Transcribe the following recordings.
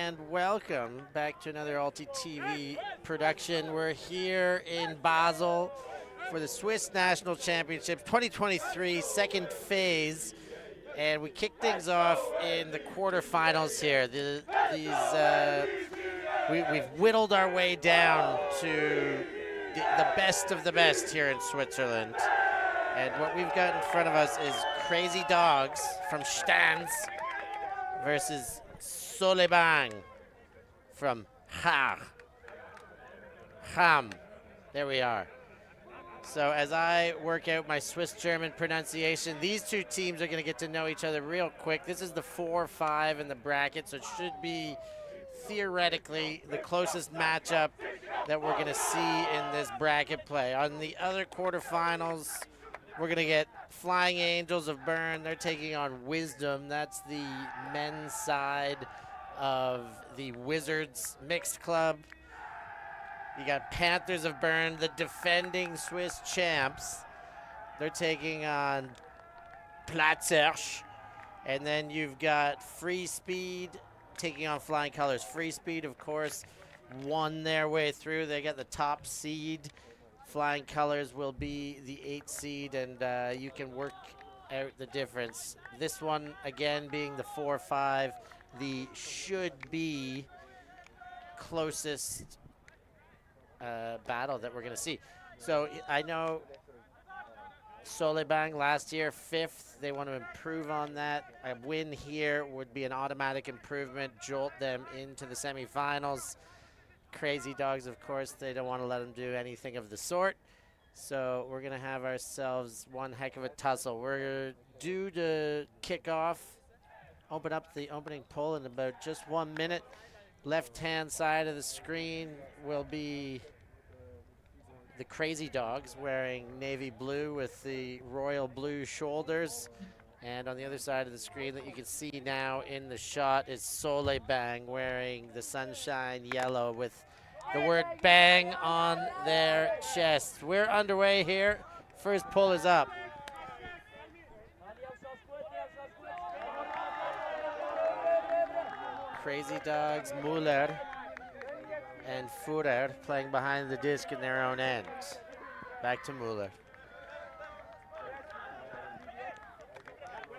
and welcome back to another ulti.TV production. We're here in Basel for the Swiss National Championships 2023 second phase, and we kick things off in the quarterfinals here. We've whittled our way down to the best of the best here in Switzerland, and what we've got in front of us is Crazy Dogs from Stans versus Solebang from Ham. There we are. So as I work out my Swiss-German pronunciation, these two teams are going to get to know each other real quick. This is the 4-5 in the bracket, so it should be theoretically the closest matchup that we're going to see in this bracket play. On the other quarterfinals, we're going to get Flying Angels of Bern. They're taking on Wisdom. That's the men's side of the Wizards mixed club. You got Panthers of Bern, the defending Swiss champs. They're taking on Panthers. And then you've got Free Speed taking on Flying Colors. Free Speed, of course, won their way through. They got the top seed. Flying Colors will be the 8th seed, and you can work out the difference. This one, again, being the 4-5, the should-be closest battle that we're going to see. So I know Solebang last year, 5th. They want to improve on that. A win here would be an automatic improvement, jolt them into the semifinals. Crazy Dogs, of course, they don't want to let them do anything of the sort. So we're going to have ourselves one heck of a tussle. We're due to kick off, open up the opening poll in about just 1 minute. Left-hand side of the screen will be the Crazy Dogs wearing navy blue with the royal blue shoulders. And on the other side of the screen that you can see now in the shot is Solebang wearing the sunshine yellow with the word bang on their chest. We're underway here. First pull is up. Crazy Dogs, Müller and Fowler playing behind the disc in their own end. Back to Müller.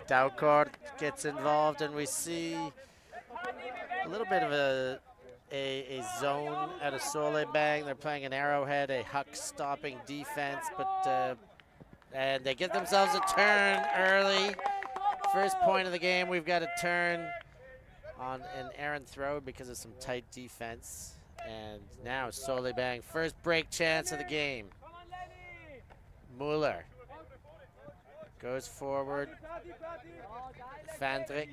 Daucourt gets involved, and we see a little bit of a zone at a Solebang. They're playing an arrowhead, a huck stopping defense, but and they get themselves a turn early. First point of the game, we've got a turn on an errant throw because of some tight defense. And now Solebang, first break chance of the game. Müller goes forward. Vandrik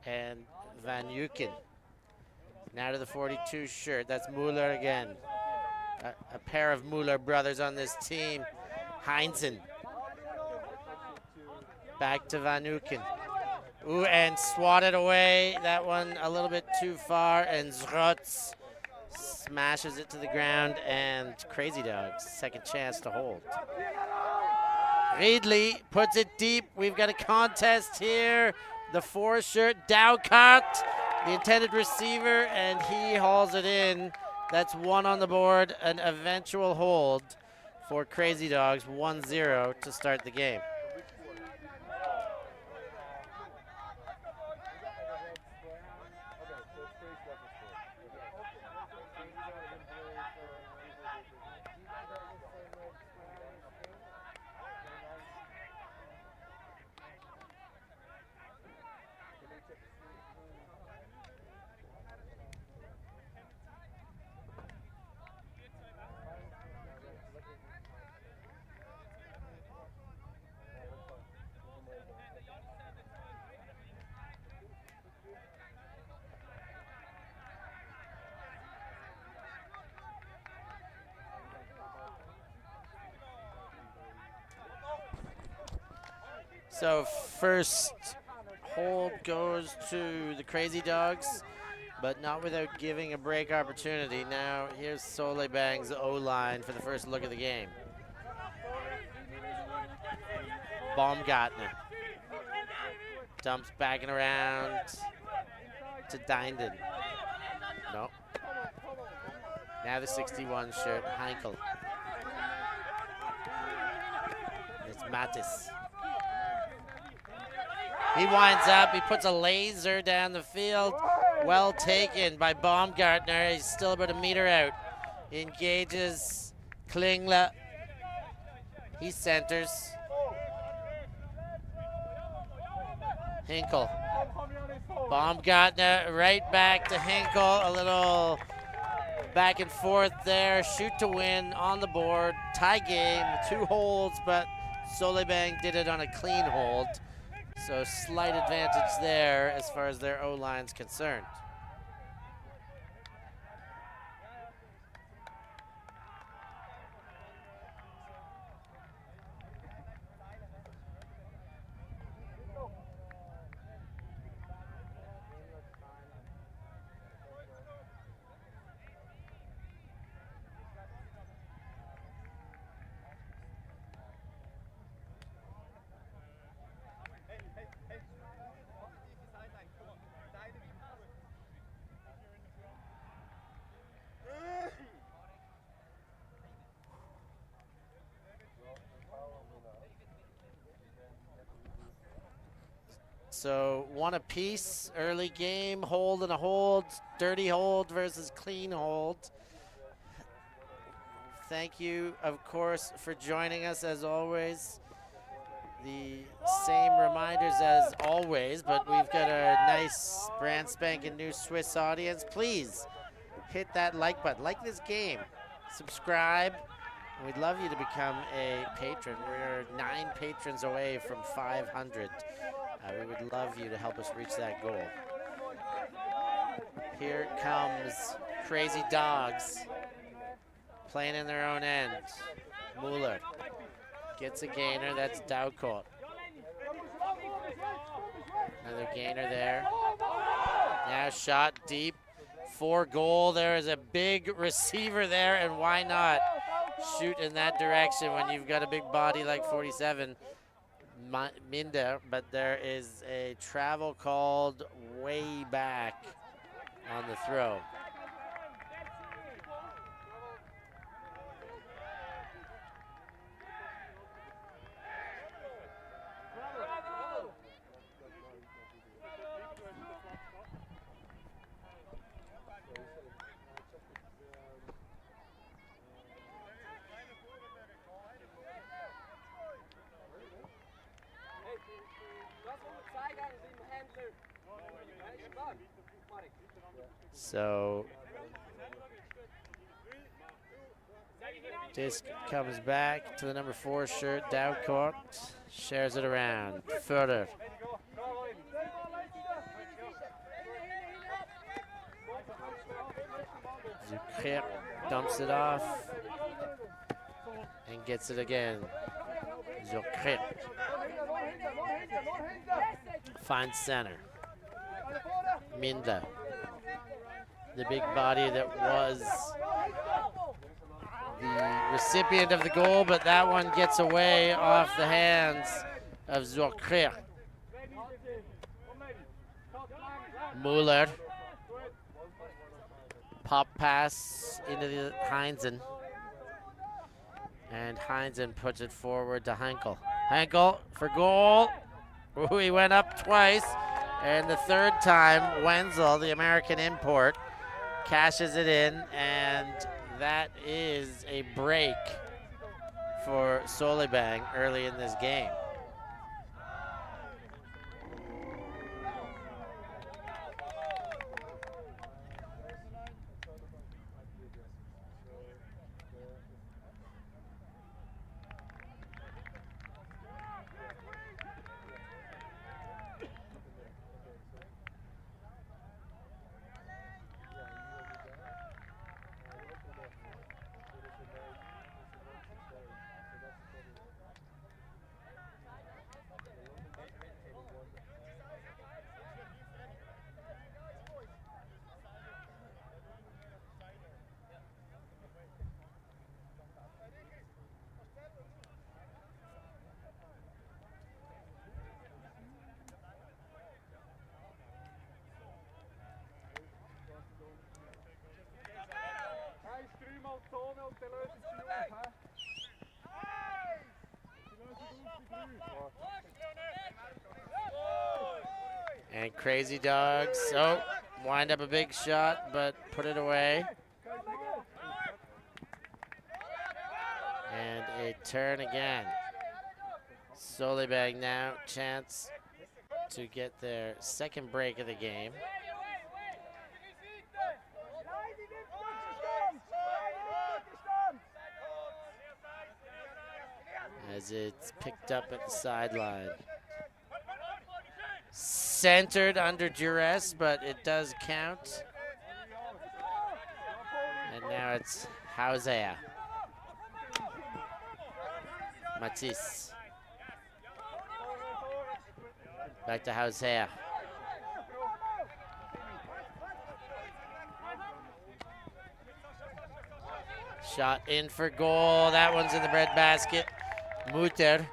and Van Uken. Now to the 42 shirt. That's Müller again. A pair of Müller brothers on this team. Heinzen. Back to Van Uken. Ooh, and swatted away. That one a little bit too far. And Zrotz smashes it to the ground. And Crazy Dogs, second chance to hold. Riedli puts it deep. We've got a contest here. The 4 shirt, Daucourt, the intended receiver, and he hauls it in. That's 1 on the board, an eventual hold for Crazy Dogs, 1-0 to start the game. So first hold goes to the Crazy Dogs, but not without giving a break opportunity. Now here's Solebang's O-line for the first look of the game. Baumgartner dumps back and around. to Dinden. No. Now the 61 shirt, Heinkel. It's Mattis. He winds up, he puts a laser down the field. Well taken by Baumgartner. He's still about a meter out. He engages Klingler. He centers. Hinkle. Baumgartner right back to Hinkle. A little back and forth there. Shoot to win on the board. Tie game. 2 holds, but Solebang did it on a clean hold. So slight advantage there as far as their O-line's concerned. So 1 apiece, early game, hold and a hold, dirty hold versus clean hold. Thank you, of course, for joining us as always. The same reminders as always, but we've got a nice brand spanking new Swiss audience. Please hit that like button, like this game, subscribe. We'd love you to become a patron. We're 9 patrons away from 500. We would love you to help us reach that goal. Here comes Crazy Dogs playing in their own end. Mueller gets a gainer. That's Daucourt. Another gainer there. Now shot deep for goal. There is a big receiver there, and why not shoot in that direction when you've got a big body like 47? Minder, but there is a travel called way back on the throw. So disc comes back to the number 4 shirt. Daucourt shares it around. Fowler. Zucre dumps it off and gets it again. Zucre finds center. Minder. The big body that was the recipient of the goal, but that one gets away off the hands of Zucre. Mueller. Pop pass into the Heinzen. And Heinzen puts it forward to Heinkel. Heinkel for goal. Ooh, he went up twice. And the third time, Wenzel, the American import, cashes it in, and that is a break for Solebang early in this game. And Crazy Dogs, oh, wind up a big shot, but put it away. And a turn again. Solebang now, chance to get their second break of the game. As it's picked up at the sideline. Centered under duress, but it does count. And now it's Hausea. Matisse. Back to Hausea. Shot in for goal. That one's in the breadbasket. Mutter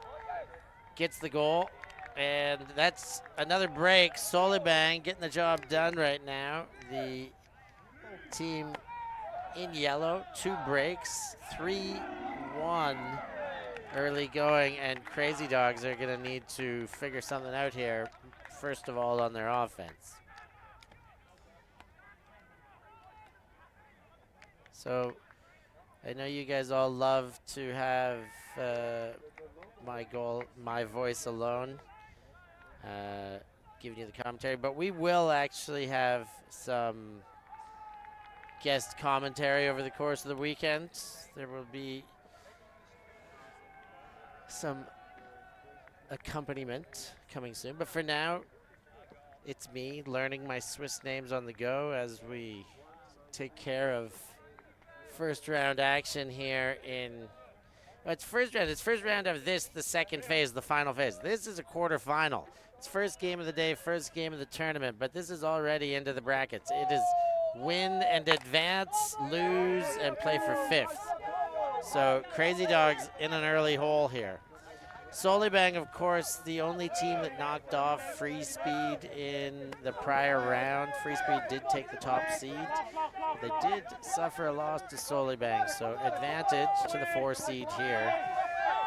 gets the goal. And that's another break. Solebang getting the job done right now. The team in yellow, 2 breaks, 3-1 early going, and Crazy Dogs are gonna need to figure something out here, first of all on their offense. So I know you guys all love to have my voice alone. Giving you the commentary, but we will actually have some guest commentary over the course of the weekend. There will be some accompaniment coming soon, but for now, it's me learning my Swiss names on the go as we take care of first round action here in, well, it's first round of this, the second phase, the final phase. This is a quarterfinal. It's first game of the day, first game of the tournament, but this is already into the brackets. It is win and advance, lose, and play for 5th. So Crazy Dogs in an early hole here. Solebang, of course, the only team that knocked off Free Speed in the prior round. Free Speed did take the top seed. They did suffer a loss to Solebang, so advantage to the 4 seed here.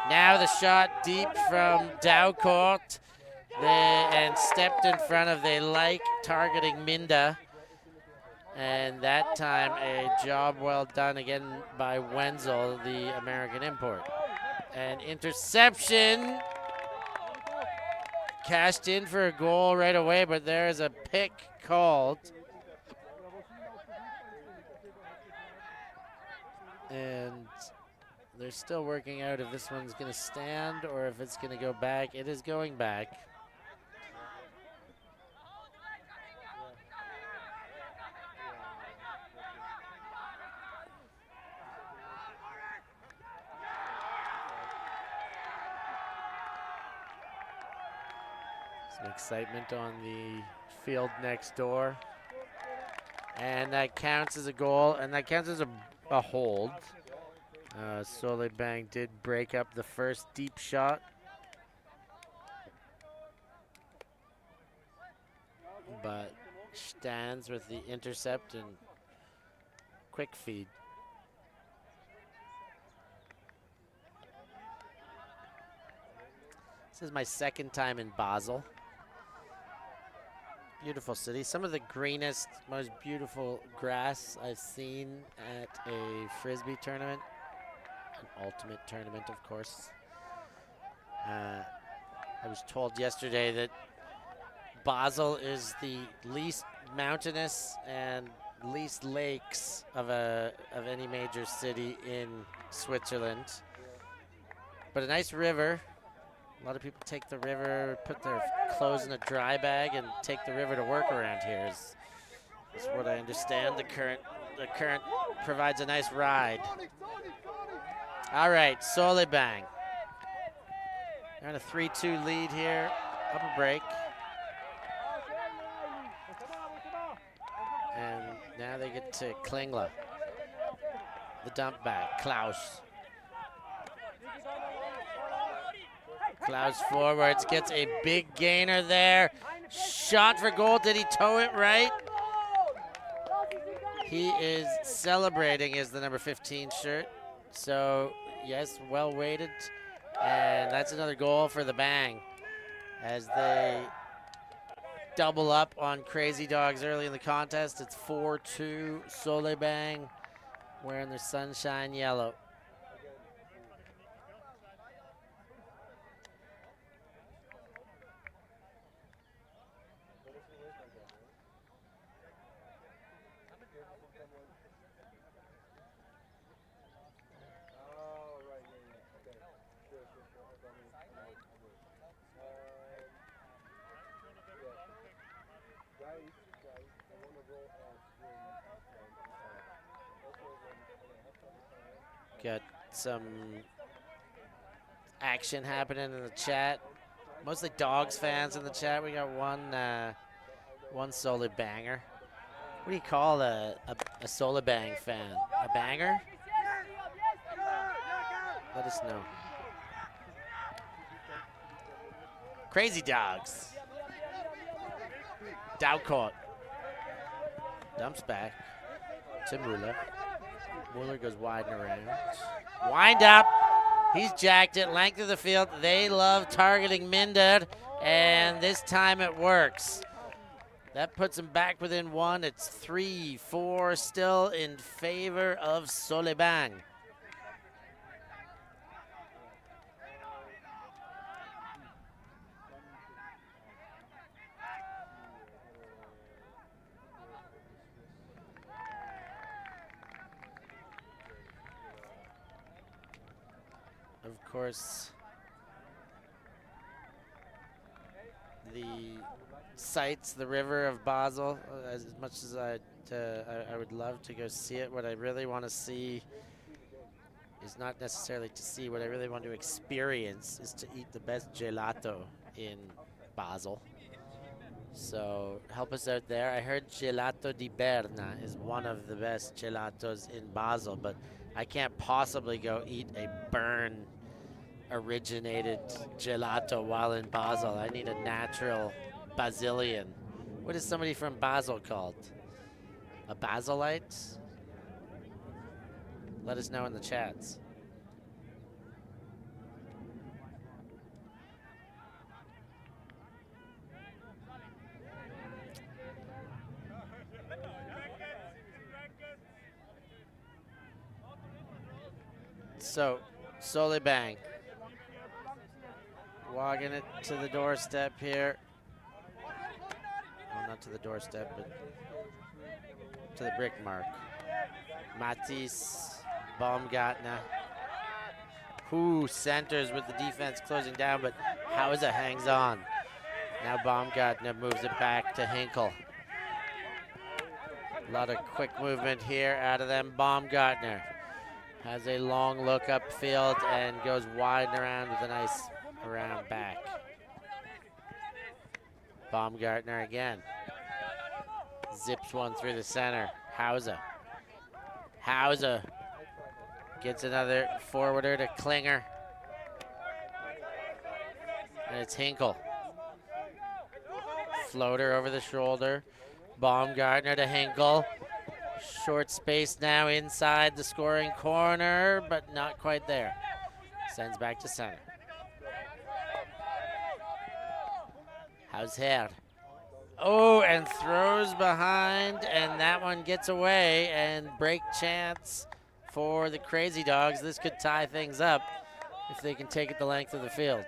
Now the shot deep from Daucourt. And stepped in front of, they like targeting Minda. And that time a job well done again by Wenzel, the American import. And interception. Cashed in for a goal right away, but there's a pick called. And they're still working out if this one's gonna stand or if it's gonna go back. It is going back. Excitement on the field next door. And that counts as a goal, and that counts as a hold. Solebang did break up the first deep shot. But stands with the intercept and quick feed. This is my second time in Basel. Beautiful city. Some of the greenest, most beautiful grass I've seen at a Frisbee tournament. An ultimate tournament, of course. I was told yesterday that Basel is the least mountainous and least lakes of any major city in Switzerland. But a nice river. A lot of people take the river, put their clothes in a dry bag, and take the river to work around here. Is what I understand. The current provides a nice ride. All right, Solebang. They're on a 3-2 lead here. Up a break. And now they get to Klingler. The dump back, Klaus. Klaus forwards, gets a big gainer there. Shot for goal, did he toe it right? He is celebrating as the number 15 shirt. So, yes, well weighted. And that's another goal for the Bang as they double up on Crazy Dogs early in the contest. It's 4-2 Solebang wearing their sunshine yellow. Got some action happening in the chat. Mostly Dogs fans in the chat. We got one Solebanger. What do you call a Solebang fan? A banger? Let us know. Crazy Dogs. Dowcourt. Dumps back to Muller. Muller goes wide and around. Wind up. He's jacked it. Length of the field. They love targeting Minder, and this time it works. That puts him back within one. It's 3-4 still in favor of Solebang. Of course, the sights, the river of Basel, as much as I would love to go see it, what I really want to see is not necessarily to see. What I really want to experience is to eat the best gelato in Basel. So help us out there. I heard Gelato di Berna is one of the best gelatos in Basel, but I can't possibly go eat a Bern originated gelato while in Basel. I need a natural Basilian. What is somebody from Basel called? A Baselite? Let us know in the chats. So, Solebang walking it to the doorstep here. Well, not to the doorstep, but to the brick mark. Matisse, Baumgartner, who centers with the defense closing down, but Hauser hangs on. Now Baumgartner moves it back to Hinkle. A lot of quick movement here out of them. Baumgartner has a long look upfield and goes wide and around with a nice around back. Baumgartner again. Zips one through the center. Hauser. Hauser gets another forwarder to Klinger. And it's Hinkle. Floater over the shoulder. Baumgartner to Hinkle. Short space now inside the scoring corner, but not quite there. Sends back to center. Hauser. Oh, and throws behind, and that one gets away, and break chance for the Crazy Dogs. This could tie things up if they can take it the length of the field.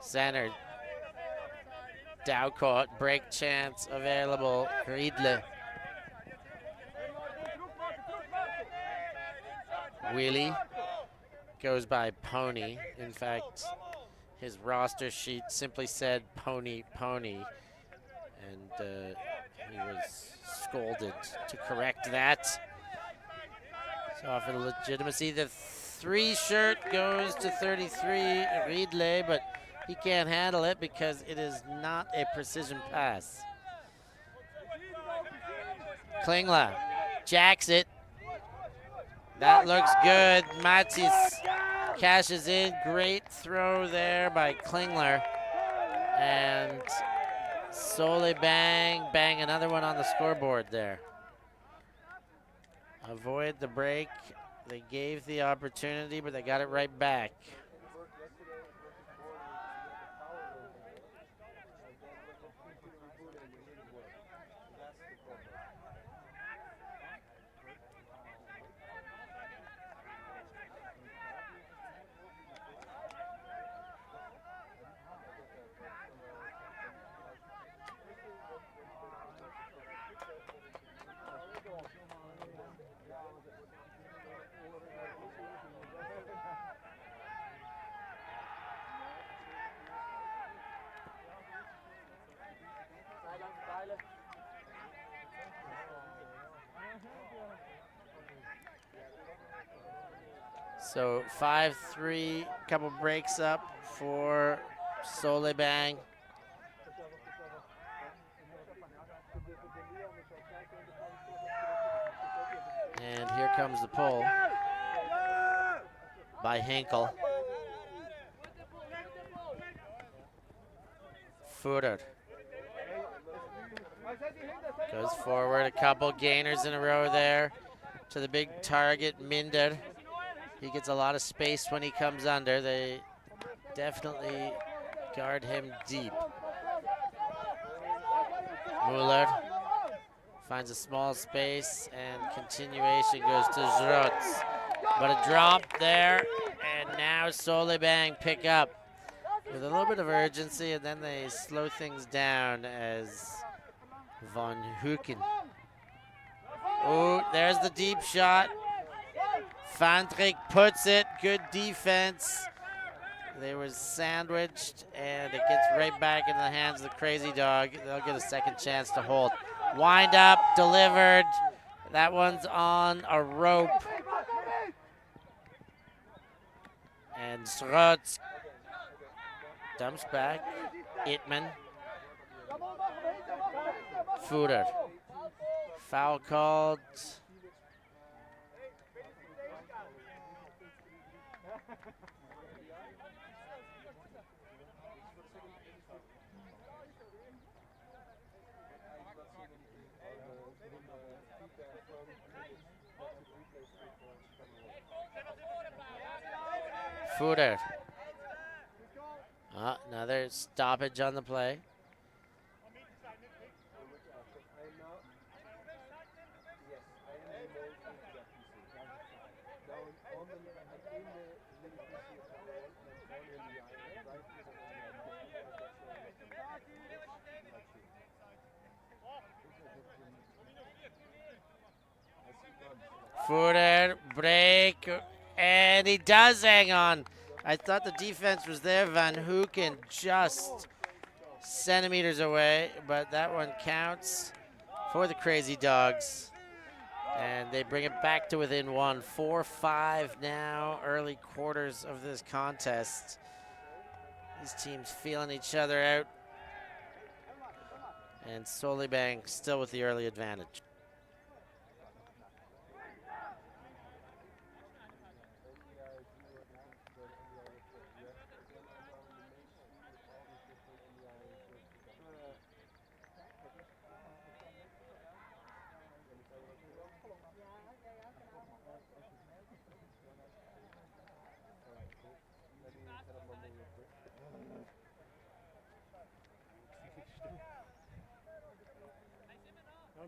Centered. Dowcourt, break chance available. Riedle. Willie goes by Pony. In fact, his roster sheet simply said Pony, Pony. And he was scolded to correct that. So for the legitimacy, the 3 shirt goes to 33, Riedle, but he can't handle it because it is not a precision pass. Klingler jacks it. That looks good. Matisse cashes in. Great throw there by Klingler. And Solebang, bang, another one on the scoreboard there. Avoid the break. They gave the opportunity, but they got it right back. So 5-3, couple breaks up for Solebang. And here comes the pull by Henkel. Fowler goes forward, a couple gainers in a row there to the big target, Minder. He gets a lot of space when he comes under. They definitely guard him deep. Muller finds a small space and continuation goes to Zrotz. But a drop there, and now Solebang pick up with a little bit of urgency, and then they slow things down as Van Hoeken. Oh, there's the deep shot. Fandrik puts it, good defense. They were sandwiched, and it gets right back in the hands of the crazy dog. They'll get a second chance to hold. Wind up, delivered. That one's on a rope. And Zrotz dumps back. Itman. Fowler. Foul called. Fowler. Another stoppage on the play. Fowler, break, and he does hang on. I thought the defense was there. Van Hoeken just centimeters away, but that one counts for the Crazy Dogs. And they bring it back to within one. 4-5 now, early quarters of this contest. These teams feeling each other out. And Solebang still with the early advantage.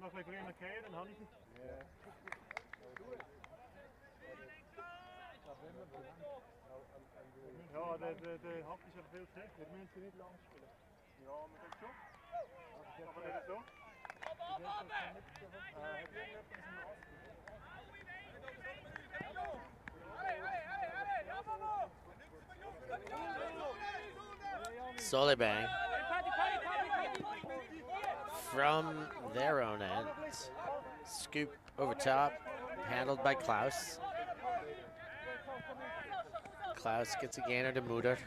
Nog een keer markeren, dan had ik het. Ja, de hapjes hebben veel slecht. De mensen niet lang spelen. Ja, maar dat is zo. Maar dat is zo. Solebang from their own end. Scoop over top, handled by Klaus. Klaus gets a gainer to Mutter.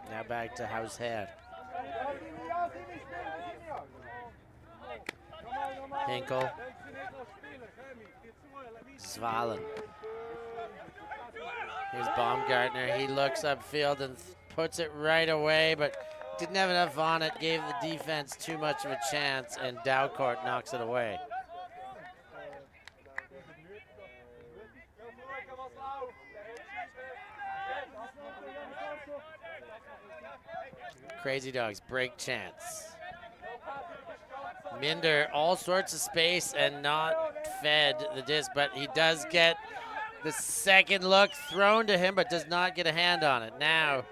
Now back to Hausherr. Henkel Svalen. Here's Baumgartner. He looks upfield and puts it right away, but didn't have enough on it, gave the defense too much of a chance, and Daucourt knocks it away. Crazy Dogs, break chance. Minder, all sorts of space and not fed the disc, but he does get the second look thrown to him, but does not get a hand on it. Now,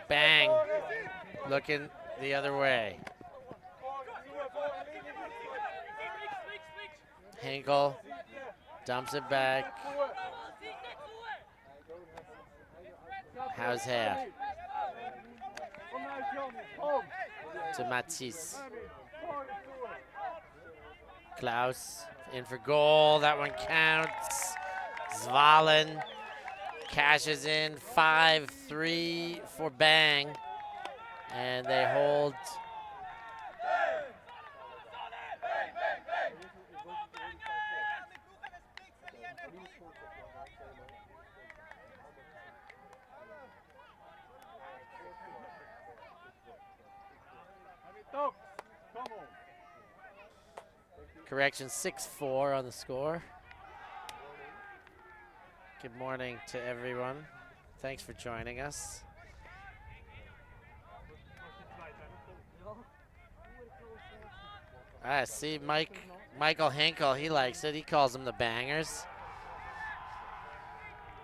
Bang, looking the other way. Henkel dumps it back. How's half? To Matisse. Klaus in for goal. That one counts. Svalen cashes in 5-3 for Bang. And they hold. Correction, 6-4 on the score. Good morning to everyone. Thanks for joining us. Ah, see, Michael Henkel, he likes it. He calls them the Bangers.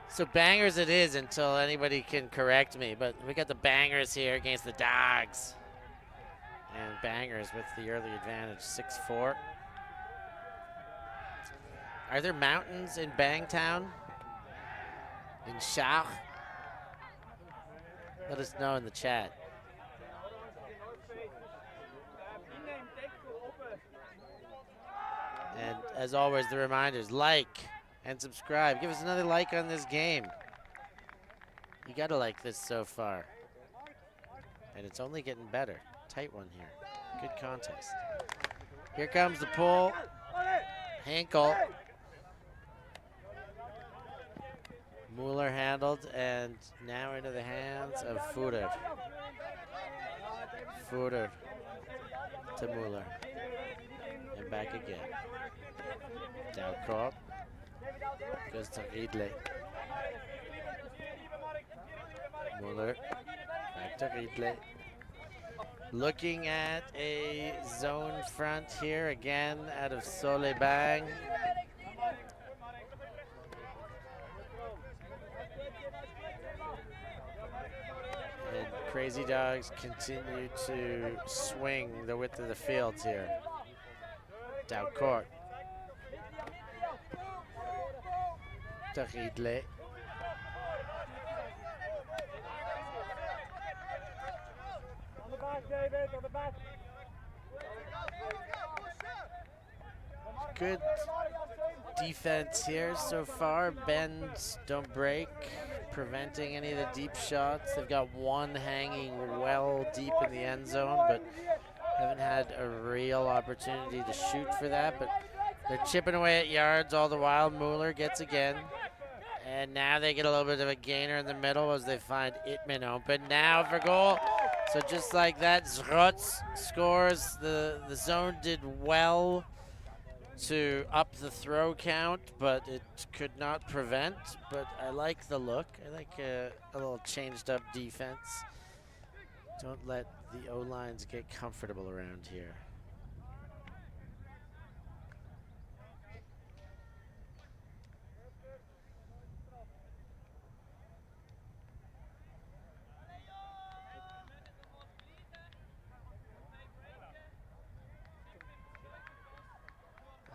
So Bangers it is until anybody can correct me, but we got the Bangers here against the Dogs. And Bangers with the early advantage, 6-4. Are there mountains in Bangtown? In Schach? Let us know in the chat. And as always, the reminders, like and subscribe. Give us another like on this game. You gotta like this so far. And it's only getting better. Tight one here. Good contest. Here comes the pull. Henkel. Mueller handled, and now into the hands of Fowler. Fowler to Mueller. And back again. Daucourt goes to Riedle. Mueller back to Riedle. Looking at a zone front here again out of Solebang. And Crazy Dogs continue to swing the width of the field here. Daucourt. To Riedle. Good defense here so far. Bends don't break, preventing any of the deep shots. They've got one hanging well deep in the end zone, but haven't had a real opportunity to shoot for that. But they're chipping away at yards all the while. Mueller gets again. And now they get a little bit of a gainer in the middle as they find Ittman open. Now for goal. So just like that, Zrotz scores. The zone did well to up the throw count, but it could not prevent. But I like the look. I like a little changed up defense. Don't let the O-lines get comfortable around here.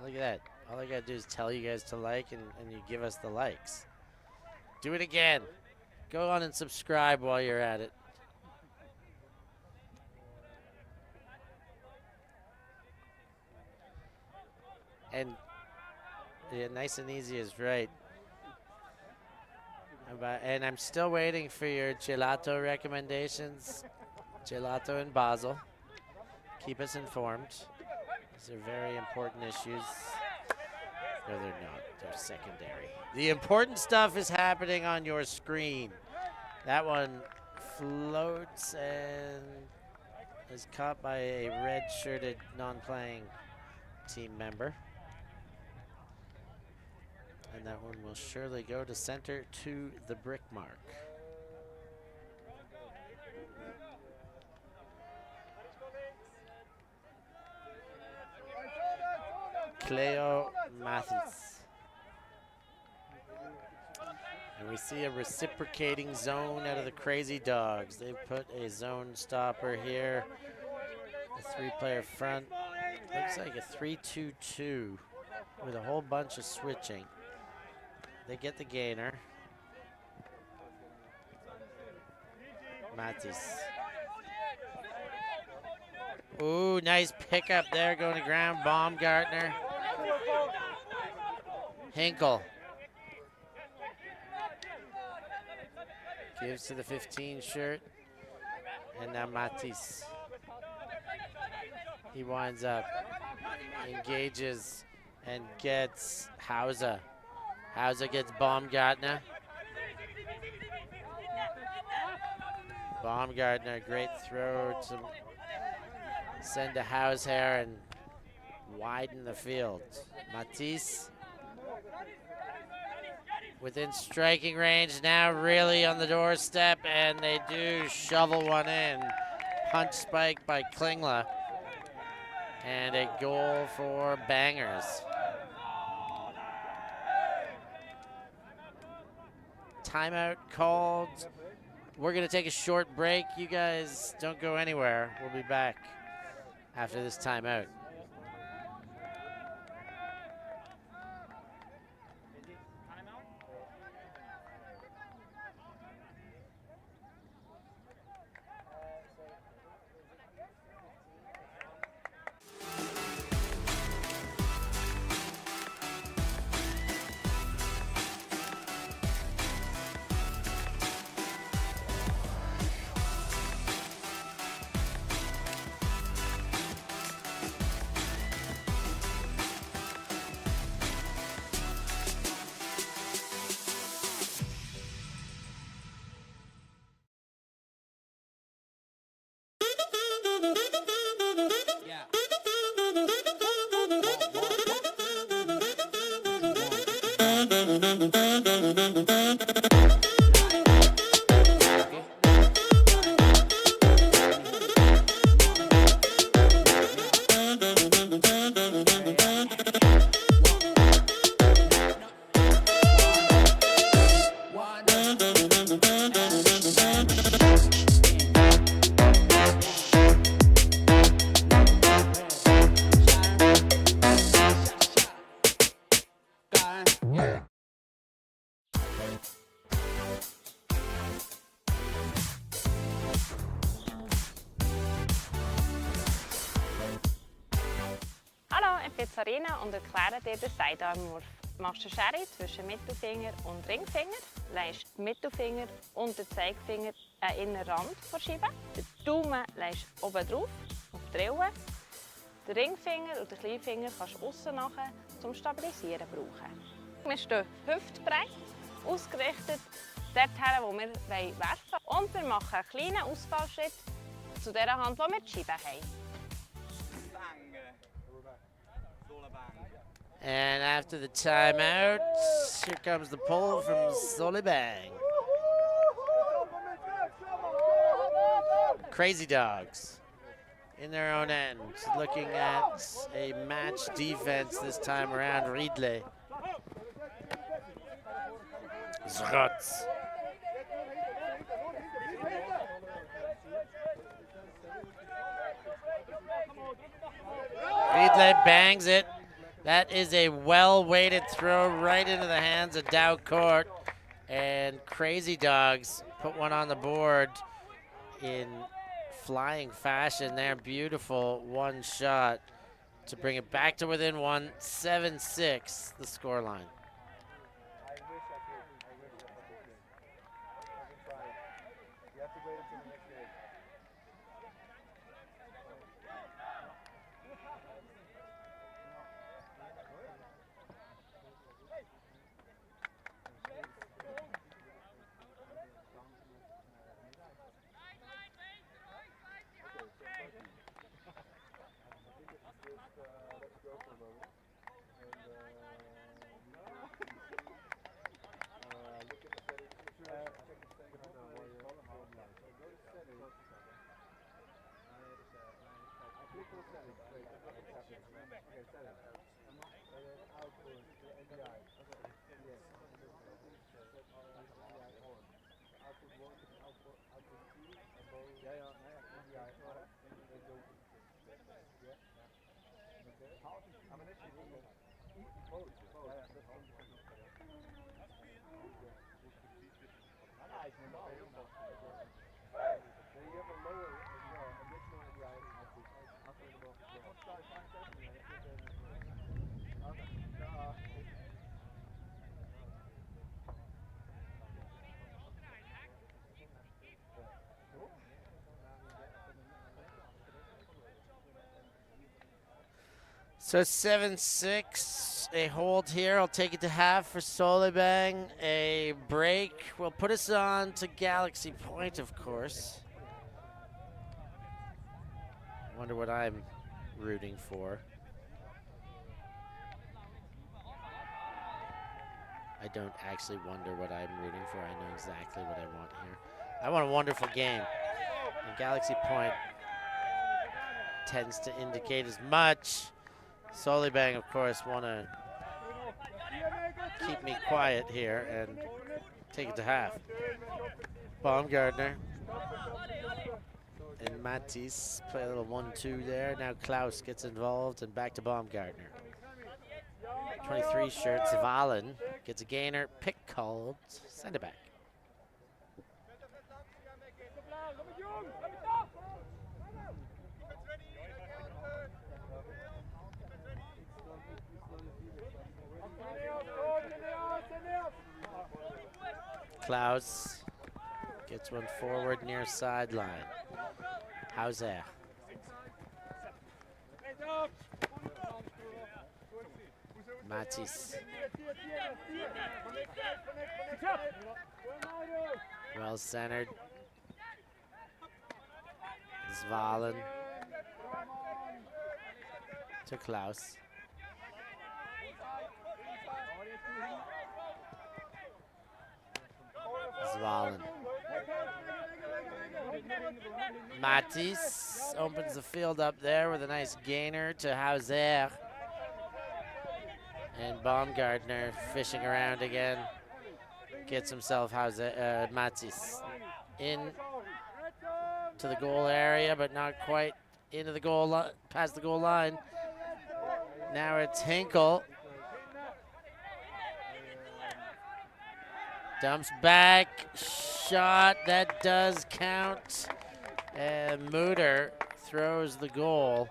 Look at that. All I gotta do is tell you guys to like, and you give us the likes. Do it again. Go on and subscribe while you're at it. And yeah, nice and easy is right. And I'm still waiting for your gelato recommendations. Gelato in Basel. Keep us informed. These are very important issues. No, they're not. They're secondary. The important stuff is happening on your screen. That one floats and is caught by a red-shirted, non-playing team member. And that one will surely go to center to the brick mark. Cleo Mathis. And we see a reciprocating zone out of the Crazy Dogs. They've put a zone stopper here. A three-player front. Looks like a 3-2-2 with a whole bunch of switching. They get the gainer. Mathis. Ooh, nice pickup there going to ground. Baumgartner. Hinkle. Gives to the 15 shirt. And now Mathis. He winds up, engages, and gets Hauser. Hauser gets Baumgartner. Baumgartner, great throw to send to Hausherr and widen the field. Mathis within striking range, now really on the doorstep, and they do shovel one in. Punch spike by Klingler. And a goal for Bangers. Timeout called. We're going to take a short break. You guys don't go anywhere. We'll be back after this timeout. Sarina und erkläre dir den Sidearmwurf. Machst du Schere zwischen Mittelfinger und Ringfinger, legst den Mittelfinger und den Zeigefinger an den inneren Rand verschieben. Den Daumen legst du oben drauf, auf die Rille. Den Ringfinger und den Kleinfinger kannst du aussen nachher zum Stabilisieren brauchen. Wir stehen hüftbreit, ausgerichtet dorthin, wo wir werfen wollen. Und wir machen einen kleinen Ausfallschritt zu der Hand, wo wir die Scheibe haben. And after the timeout, here comes the pull from Solebang. Crazy Dogs in their own end, looking at a match defense this time around. Riedle. Zrotz. Riedle bangs it. That is a well-weighted throw right into the hands of Dow Court. And Crazy Dogs put one on the board in flying fashion there. Beautiful one shot to bring it back to within one. 7-6, the scoreline. So 7-6, a hold here. I'll take it to half for Solebang. A break will put us on to Galaxy Point, of course. Wonder what I'm rooting for. I don't actually wonder what I'm rooting for. I know exactly what I want here. I want a wonderful game. And Galaxy Point tends to indicate as much. Solebang, of course, want to keep me quiet here and take it to half. Baumgartner and Matisse play a little 1-2 there. Now Klaus gets involved and back to Baumgartner. 23 shirts, Valen gets a gainer, pick called, send it back. Klaus gets one forward near sideline. Hauser. Matisse. Well centered. Zvalen to Klaus. Zvalen. Matisse opens the field up there with a nice gainer to Hauser. And Baumgartner fishing around again. Gets himself Matisse in to the goal area, but not quite into the goal past the goal line. Now it's Hinkle. Dumps back, shot, that does count. And Mutter throws the goal.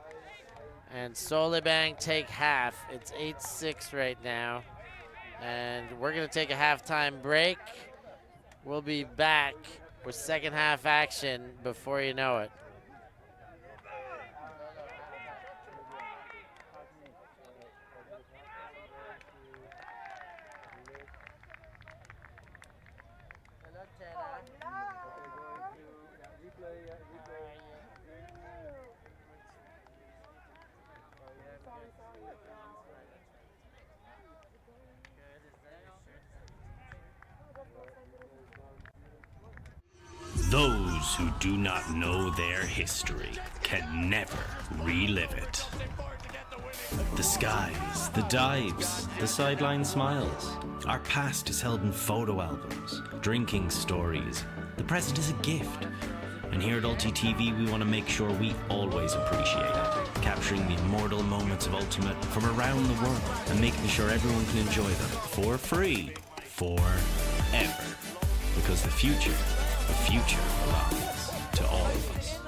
And Solebang take half. It's 8-6 right now. And we're gonna take a halftime break. We'll be back with second half action before you know it. Those who do not know their history can never relive it. The skies, the dives, the sideline smiles. Our past is held in photo albums, drinking stories. The present is a gift. And here at ulti.TV, we want to make sure we always appreciate it, capturing the immortal moments of Ultimate from around the world and making sure everyone can enjoy them for free, forever. Because the future belongs to all of us.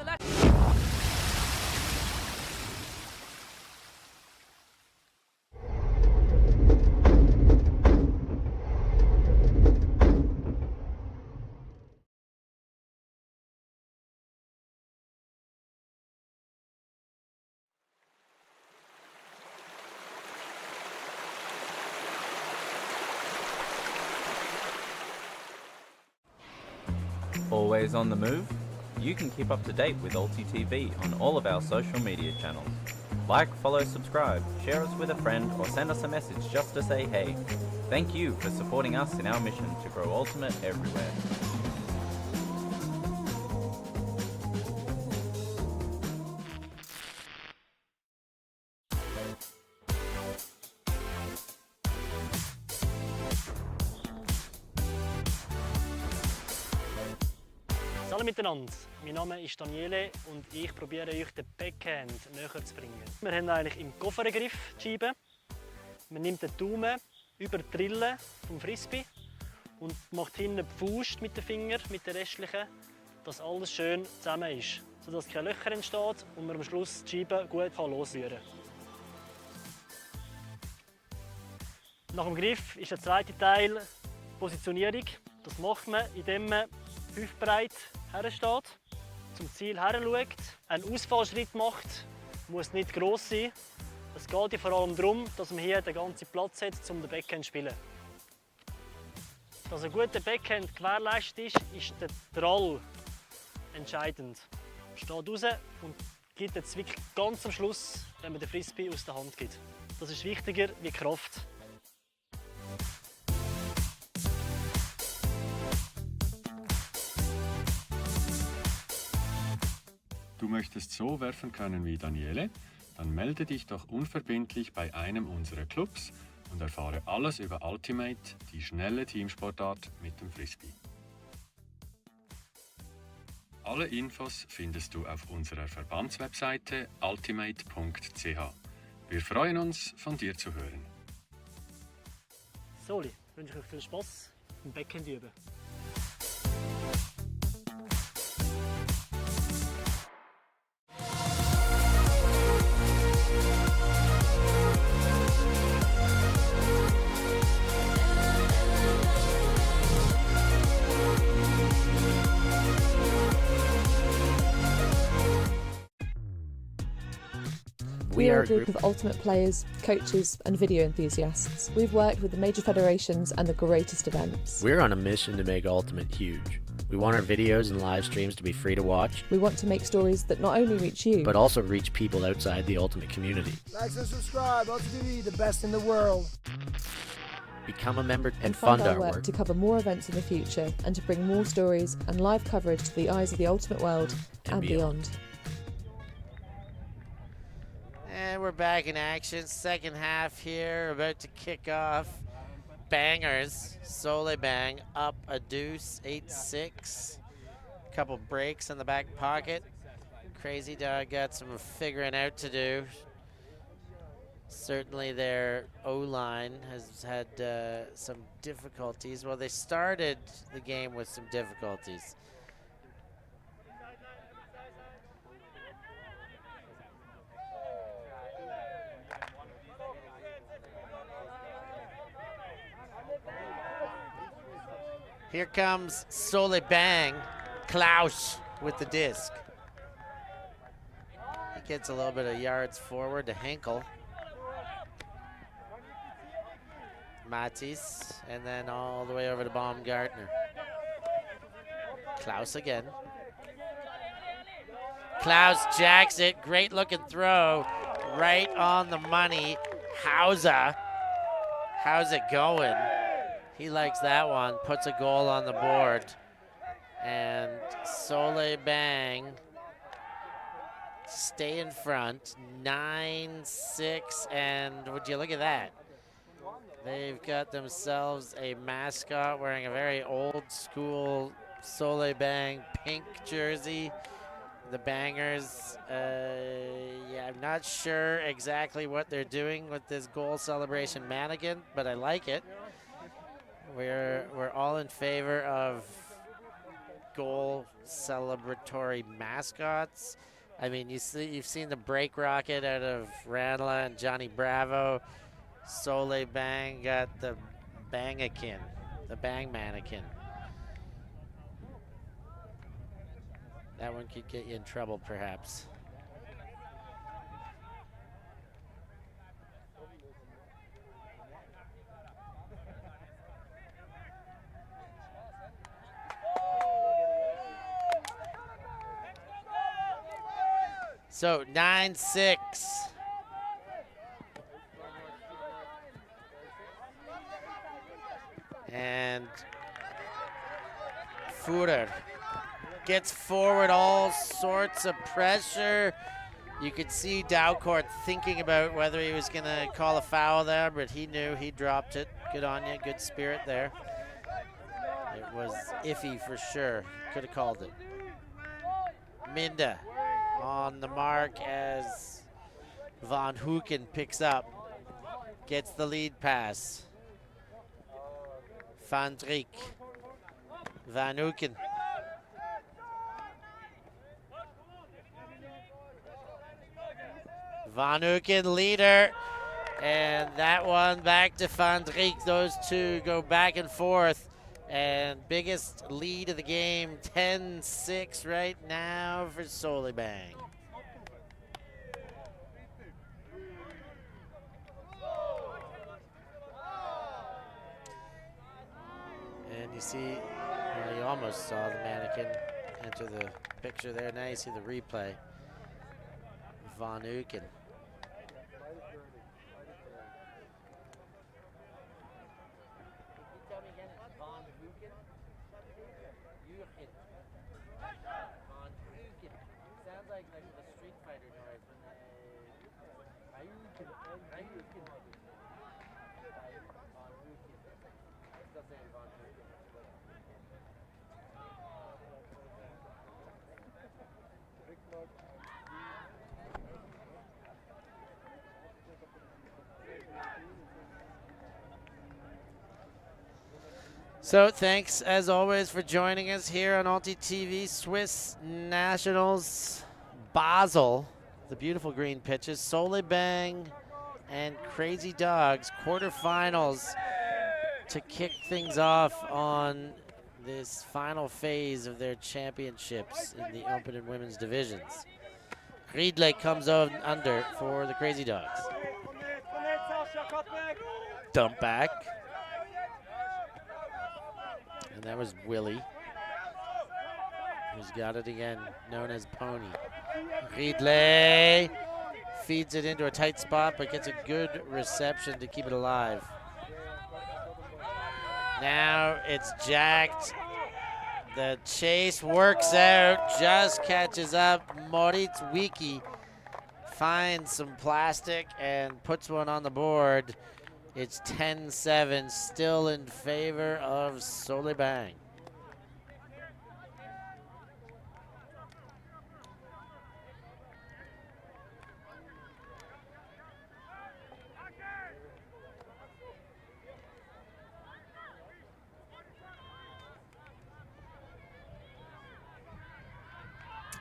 Always on the move? You can keep up to date with ulti.TV on all of our social media channels. Like, follow, subscribe, share us with a friend, or send us a message just to say hey. Thank you for supporting us in our mission to grow Ultimate everywhere. Hallo miteinander, mein Name ist Daniele und ich probiere euch den Backhand näher zu bringen. Wir haben eigentlich im Koffergriff die Scheibe. Man nimmt den Daumen über die Rille vom Frisbee und macht hinten die Faust mit den Fingern, mit den restlichen, dass alles schön zusammen ist, sodass keine Löcher entstehen und man am Schluss die Scheibe gut losrühren kann. Nach dem Griff ist der zweite Teil die Positionierung. Das macht man, indem man hüftbreit hersteht, zum Ziel her schaut, einen Ausfallschritt macht, muss nicht gross sein. Es geht ja vor allem darum, dass man hier den ganzen Platz hat, um den Backhand zu spielen. Dass ein guter Backhand gewährleistet ist der Drall entscheidend. Man steht raus und gibt den Zwick ganz am Schluss, wenn man den Frisbee aus der Hand gibt. Das ist wichtiger wie Kraft. Du möchtest so werfen können wie Daniele? Dann melde dich doch unverbindlich bei einem unserer Clubs und erfahre alles über Ultimate, die schnelle Teamsportart mit dem Frisbee. Alle Infos findest du auf unserer Verbandswebseite ultimate.ch. Wir freuen uns, von dir zu hören. Soli, wünsche ich euch viel Spaß im Backhand üben. We are a group of ultimate players, coaches and video enthusiasts. We've worked with the major federations and the greatest events. We're on a mission to make Ultimate huge. We want our videos and live streams to be free to watch. We want to make stories that not only reach you, but also reach people outside the Ultimate community. Like and subscribe, ulti.TV, the best in the world. Become a member and fund fund our our work to cover more events in the future and to bring more stories and live coverage to the eyes of the Ultimate world and beyond. And we're back in action. Second half here, about to kick off. Bangers, Solebang up a deuce, 8-6. Couple breaks in the back pocket. Crazy Dog got some figuring out to do. Certainly their O-line has had some difficulties. Well, they started the game with some difficulties. Here comes Solebang, Klaus with the disc. He gets a little bit of yards forward to Henkel. Matis, and then all the way over to Baumgartner. Klaus again. Klaus jacks it, great looking throw, right on the money. How's it going? He likes that one, puts a goal on the board. And Solebang stay in front, 9-6, and would you look at that? They've got themselves a mascot wearing a very old school Solebang pink jersey. The Bangers, yeah, I'm not sure exactly what they're doing with this goal celebration mannequin, but I like it. We're all in favor of goal celebratory mascots. I mean, you've seen the break rocket out of Ranela and Johnny Bravo. Solebang got the bangakin, the bang mannequin. That one could get you in trouble, perhaps. So 9-6. And Fowler gets forward, all sorts of pressure. You could see Daucourt thinking about whether he was going to call a foul there, but he knew, he dropped it. Good on you, good spirit there. It was iffy for sure. Could have called it. Minda on the mark as Van Hoeken picks up, gets the lead pass. Van Dijk, Van Hoeken. Van Hoeken, leader, and that one back to Van Dijk. Those two go back and forth, and biggest lead of the game, 10-6 right now for Solebang. And you see, well, you almost saw the mannequin enter the picture there. Now you see the replay. Van Hoeken. Sounds like the Street Fighter noise when So thanks as always for joining us here on ulti.TV. Swiss Nationals, Basel, the beautiful green pitches, Solebang and Crazy Dogs, quarterfinals to kick things off on this final phase of their championships in the open and women's divisions. Riedle comes under for the Crazy Dogs. Dump back. And that was Willie, who's got it again, known as Pony. Riedle feeds it into a tight spot, but gets a good reception to keep it alive. Now it's jacked. The chase works out, just catches up. Moritz Wiki finds some plastic and puts one on the board. It's 10-7, still in favor of Solebang.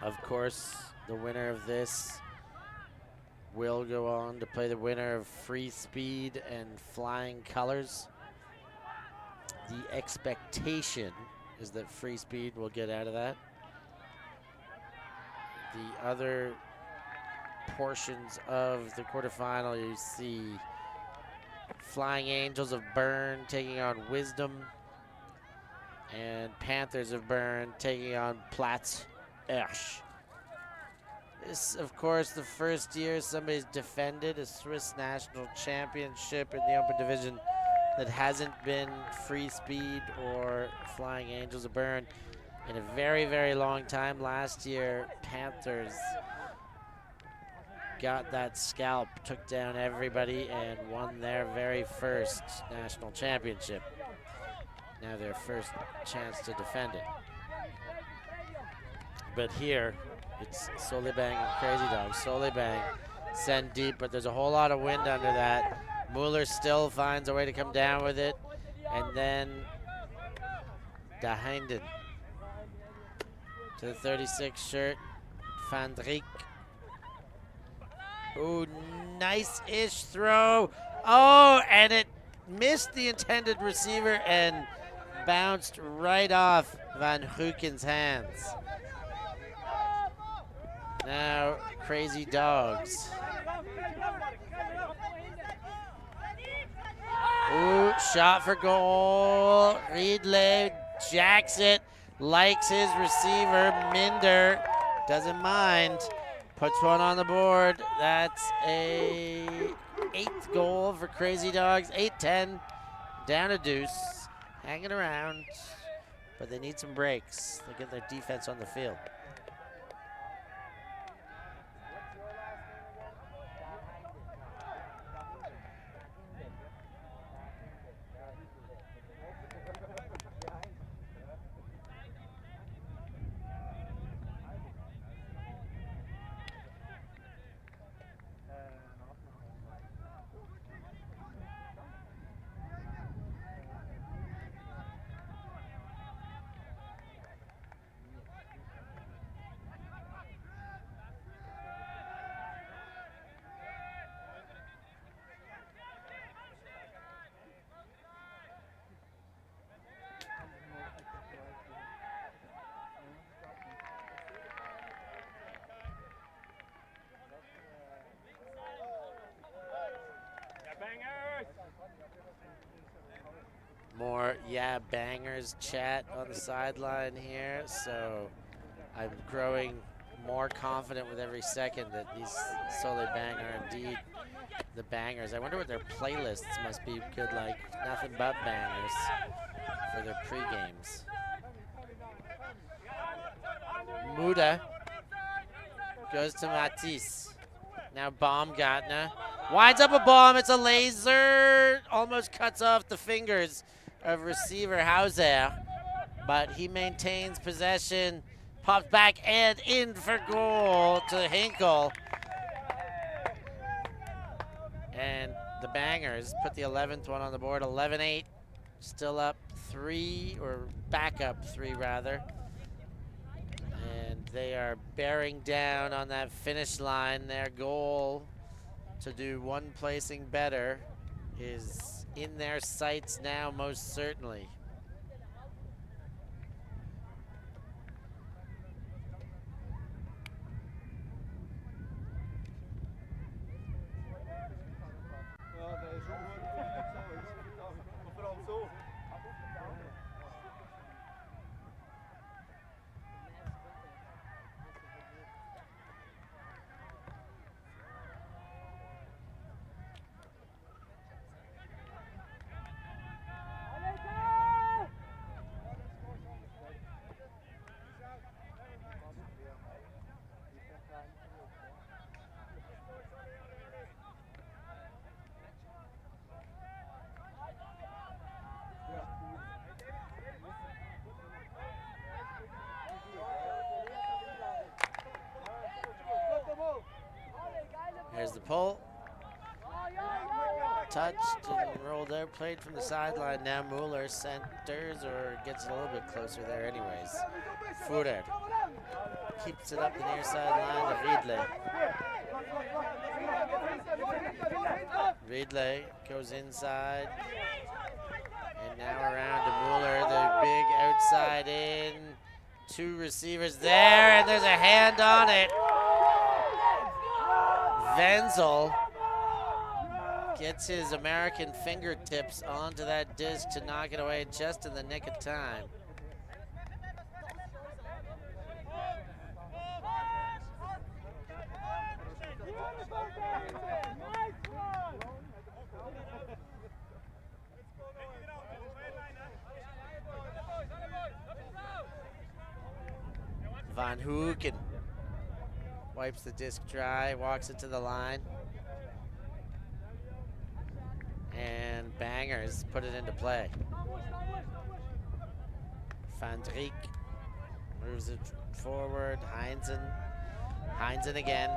Of course, the winner of this will go on to play the winner of Free Speed and Flying Colors. The expectation is that Free Speed will get out of that. The other portions of the quarterfinal, you see Flying Angels of Bern taking on Wisdom, and Panthers of Bern taking on Platz Ersch. This, of course, the first year somebody's defended a Swiss National Championship in the open division that hasn't been Free Speed or Flying Angels of Bern in a very, very long time. Last year, Panthers got that scalp, took down everybody, and won their very first national championship. Now their first chance to defend it. But here, it's Solebang and Crazy Dogs. Solebang send deep, but there's a whole lot of wind under that. Mueller still finds a way to come down with it. And then Dahinden to the 36 shirt, Van Dijk. Ooh, nice-ish throw. Oh, and it missed the intended receiver and bounced right off Van Hoeken's hands. Now, Crazy Dogs. Ooh, shot for goal. Riedle jacks it, likes his receiver. Minder doesn't mind. Puts one on the board. That's a 8th goal for Crazy Dogs. 8-10, down a deuce. Hanging around, but they need some breaks. They get their defense on the field. yeah bangers chat on the sideline here, so I'm growing more confident with every second that these Solebang are indeed the bangers. I wonder what their playlists must be good, like nothing but bangers for their pre-games. Muda goes to Matisse. Now Baumgartner winds up a bomb. It's a laser. Almost cuts off the fingers of receiver Hauser, but he maintains possession. Pops back and in for goal to Hinkle. And the Bangers put the 11th one on the board, 11-8. Still up 3, or back up 3 rather. And they are bearing down on that finish line. Their goal to do one placing better is in their sights now, most certainly. There's the pull. Touched and rolled out, played from the sideline. Now Mueller centers or gets a little bit closer there anyways. Fowler keeps it up the near sideline to Riedle. Riedle goes inside. And now around to Mueller, the big outside in. 2 receivers there, and there's a hand on it. Wenzel gets his American fingertips onto that disc to knock it away just in the nick of time. Van Hoeken wipes the disc dry, walks it to the line. And Bangers put it into play. Van Dijk moves it forward. Heinzen again.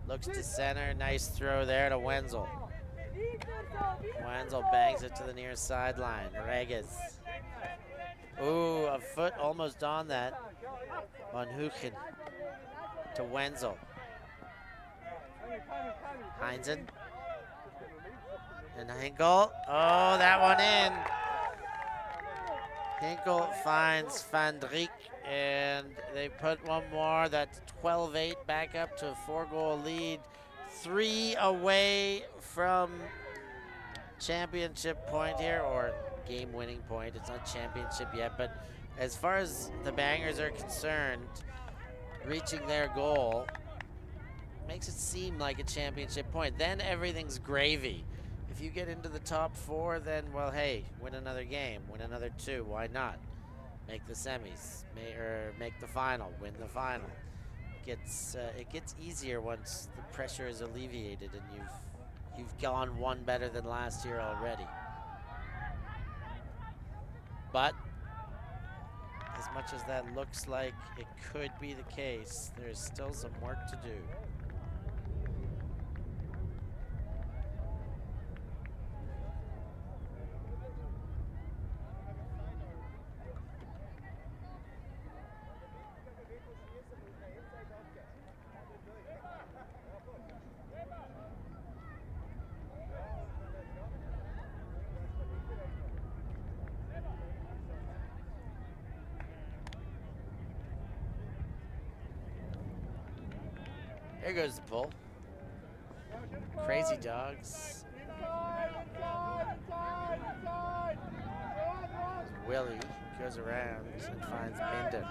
Looks to center. Nice throw there to Wenzel. Wenzel bangs it to the near sideline. Reges. Ooh, a foot almost on that. Van Hoeken to Wenzel. Heinzen. And Hinkle. Oh, that one in. Hinkle finds Van Dijk, and they put one more. That's 12-8, back up to a 4-goal lead. 3 away from championship point here, or game-winning point. It's not championship yet, but as far as the Bangers are concerned, reaching their goal makes it seem like a championship point. Then everything's gravy. If you get into the top 4, then, well, hey, win another game, win another 2. Why not? Make the semis, or make the final, win the final. It gets easier once the pressure is alleviated and you've gone one better than last year already. But as much as that looks like it could be the case, there's still some work to do. There goes the pull. Crazy Dogs. Willie goes around and finds Minder.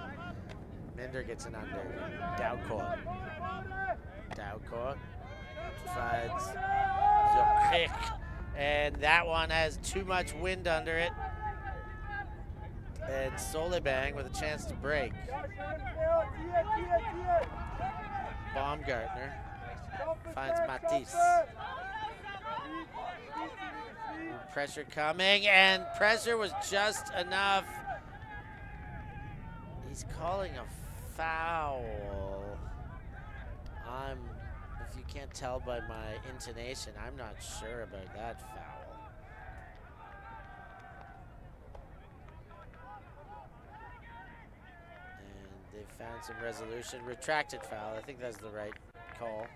Minder gets an under. Doucourt. Doucourt finds Zokrik. And that one has too much wind under it. And Solebang with a chance to break. Baumgartner finds Matisse. Pressure coming, and pressure was just enough. He's calling a foul. If you can't tell by my intonation, I'm not sure about that foul. And they found some resolution. Retracted foul, I think that's the right call.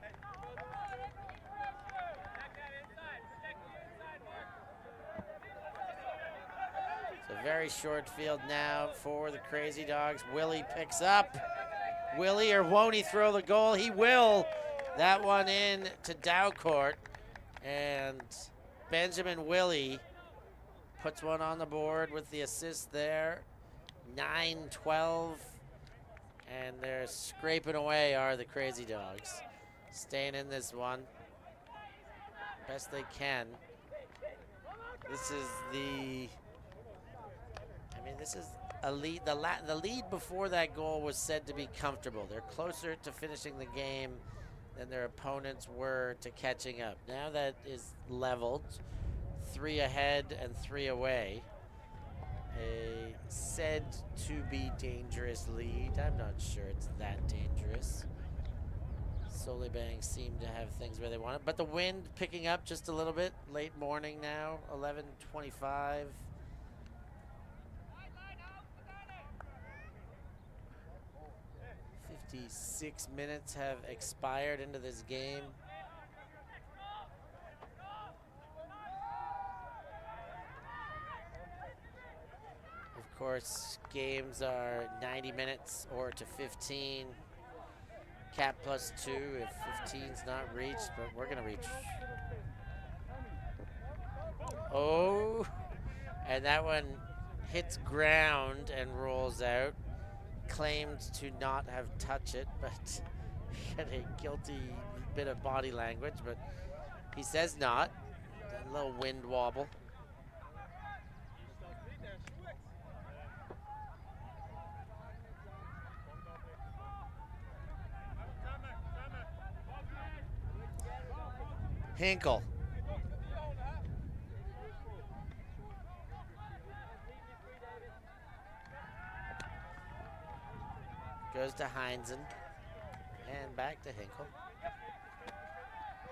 So very short field now for the Crazy Dogs. Willie picks up. Willie, or won't he throw the goal? He will. That one in to Doucourt. And Benjamin Willie puts one on the board with the assist there. 9-12. And they're scraping away are the Crazy Dogs. Staying in this one best they can. This is a lead. The lead before that goal was said to be comfortable. They're closer to finishing the game than their opponents were to catching up. Now that is leveled, 3 ahead and 3 away. A said to be dangerous lead. I'm not sure it's that dangerous. Solebang seem to have things where they want it, but the wind picking up just a little bit. Late morning now, 11:25. 56 minutes have expired into this game. Of course, games are 90 minutes or to 15. Cap +2 if 15's not reached, but we're gonna reach. Oh, and that one hits ground and rolls out. Claimed to not have touched it, but had a guilty bit of body language, but he says not. A little wind wobble. Hinkle. Goes to Heinzen. And back to Hinkle.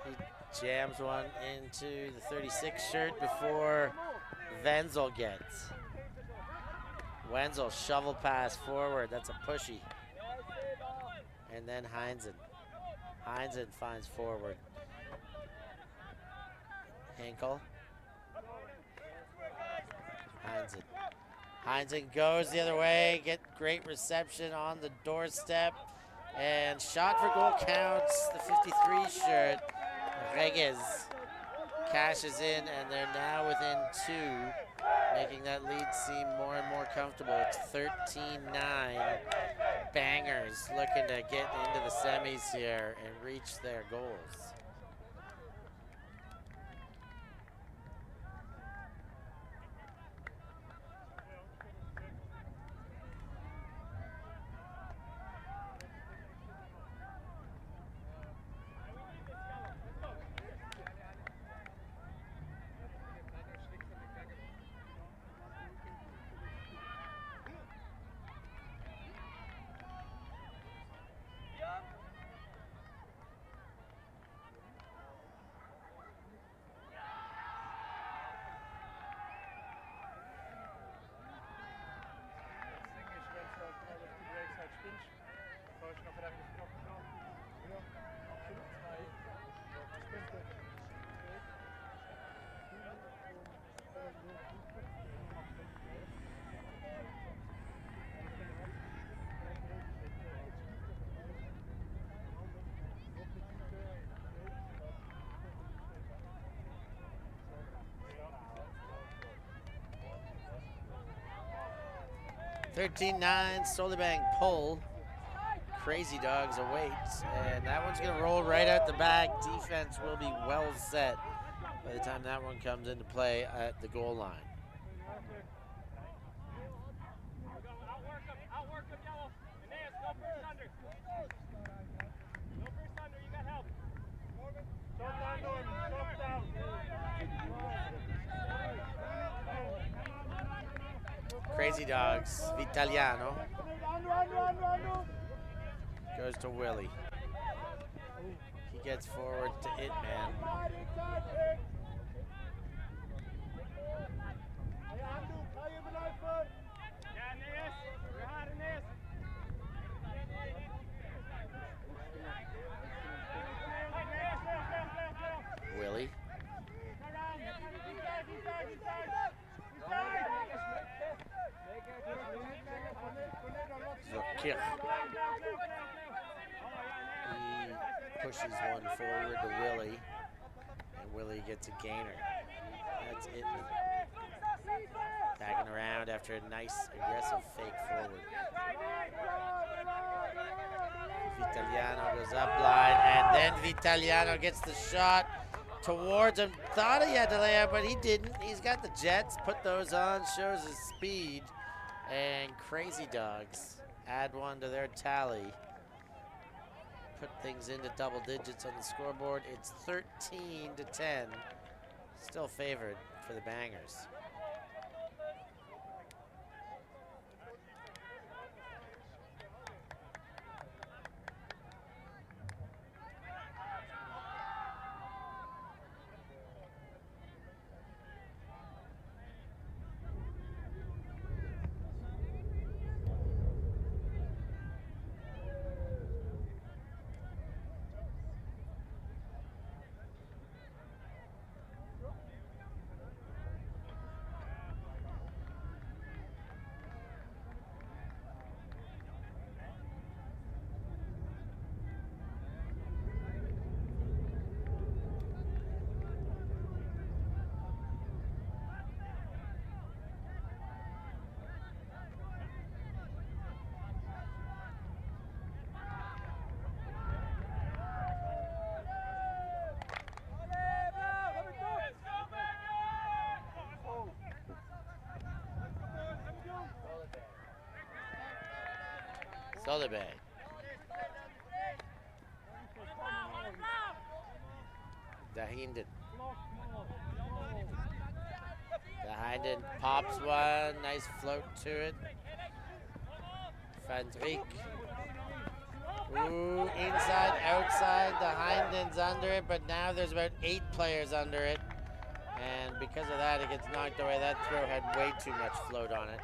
He jams one into the 36 shirt before Wenzel gets. Wenzel shovel pass forward. That's a pushy. And then Heinzen. Heinzen finds forward. Hinkle. Heinzen. Heinzen goes the other way, get great reception on the doorstep, and shot for goal counts, the 53 shirt. Reges cashes in, and they're now within 2, making that lead seem more and more comfortable. It's 13-9. Bangers looking to get into the semis here and reach their goals. 13-9, Solebang pull. Crazy Dogs awaits, and that one's gonna roll right out the back. Defense will be well set by the time that one comes into play at the goal line. Crazy Dogs, Vitaliano goes to Willie. He gets forward to It Man. Willie. Zokir. He pushes one forward to Willie, and Willie gets a gainer. That's it. Backing around after a nice aggressive fake forward. Vitaliano goes up line, and then Vitaliano gets the shot towards him. Thought he had to lay out, but he didn't. He's got the jets, put those on, shows his speed. And Crazy Dogs add one to their tally. Put things into double digits on the scoreboard. It's 13-10. Still favored for the Bangers. Solebang. Dahinden. Dahinden pops one. Nice float to it. Van Dijk. Ooh, inside, outside. Dahinden's under it, but now there's about 8 players under it. And because of that, it gets knocked away. That throw had way too much float on it.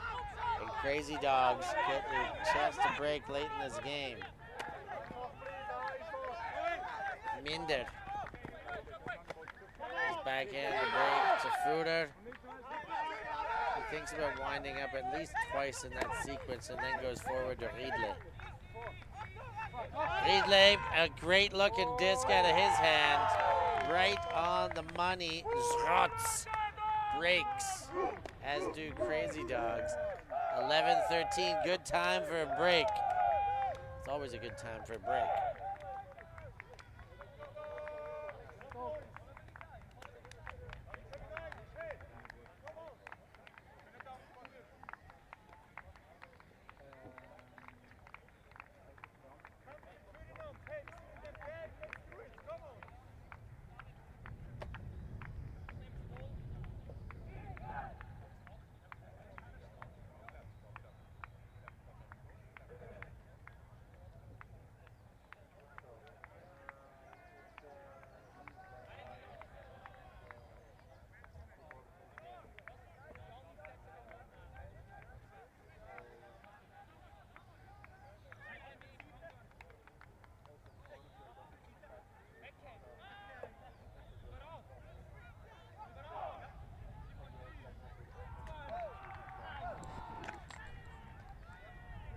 And Crazy Dogs get a chance to break late in this game. Minder. His backhand to break to Fowler. He thinks about winding up at least twice in that sequence and then goes forward to Riedle. Riedle, a great looking disc out of his hand. Right on the money. Zrotz breaks, as do Crazy Dogs. 11-13, good time for a break. It's always a good time for a break.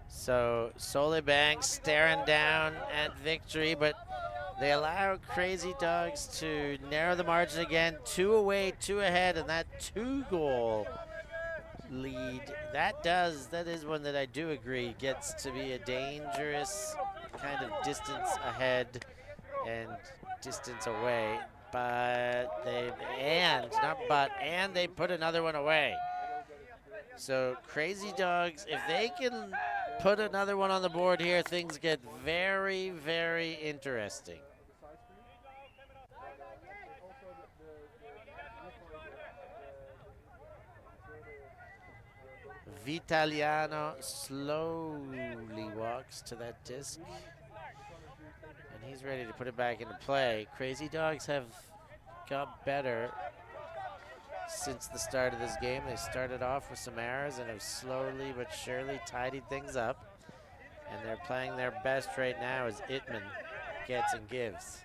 So Solebang staring down at victory, but they allow Crazy Dogs to narrow the margin again. 2 away, 2 ahead, and that 2-goal lead. That is one that I do agree gets to be a dangerous kind of distance ahead and distance away. But they put another one away. So Crazy Dogs, if they can put another one on the board here, things get very, very interesting. Vitaliano slowly walks to that disc. And he's ready to put it back into play. Crazy Dogs have got better since the start of this game. They started off with some errors and have slowly but surely tidied things up. And they're playing their best right now as Itman gets and gives.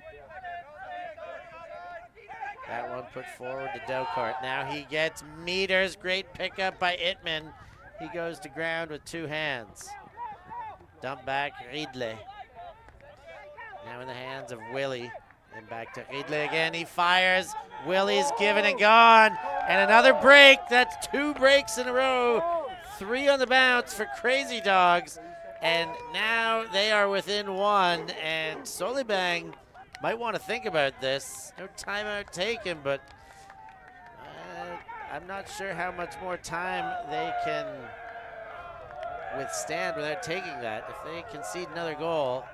That one put forward to Delcourt. Now he gets meters. Great pickup by Itman. He goes to ground with two hands. Dump back, Ridley. Now in the hands of Willie. And back to Ridley again. He fires. Willie's given and gone. And another break. That's 2 breaks in a row. 3 on the bounce for Crazy Dogs. And now they are within 1. And Solebang might want to think about this. No timeout taken, but I'm not sure how much more time they can withstand without taking that. If they concede another goal,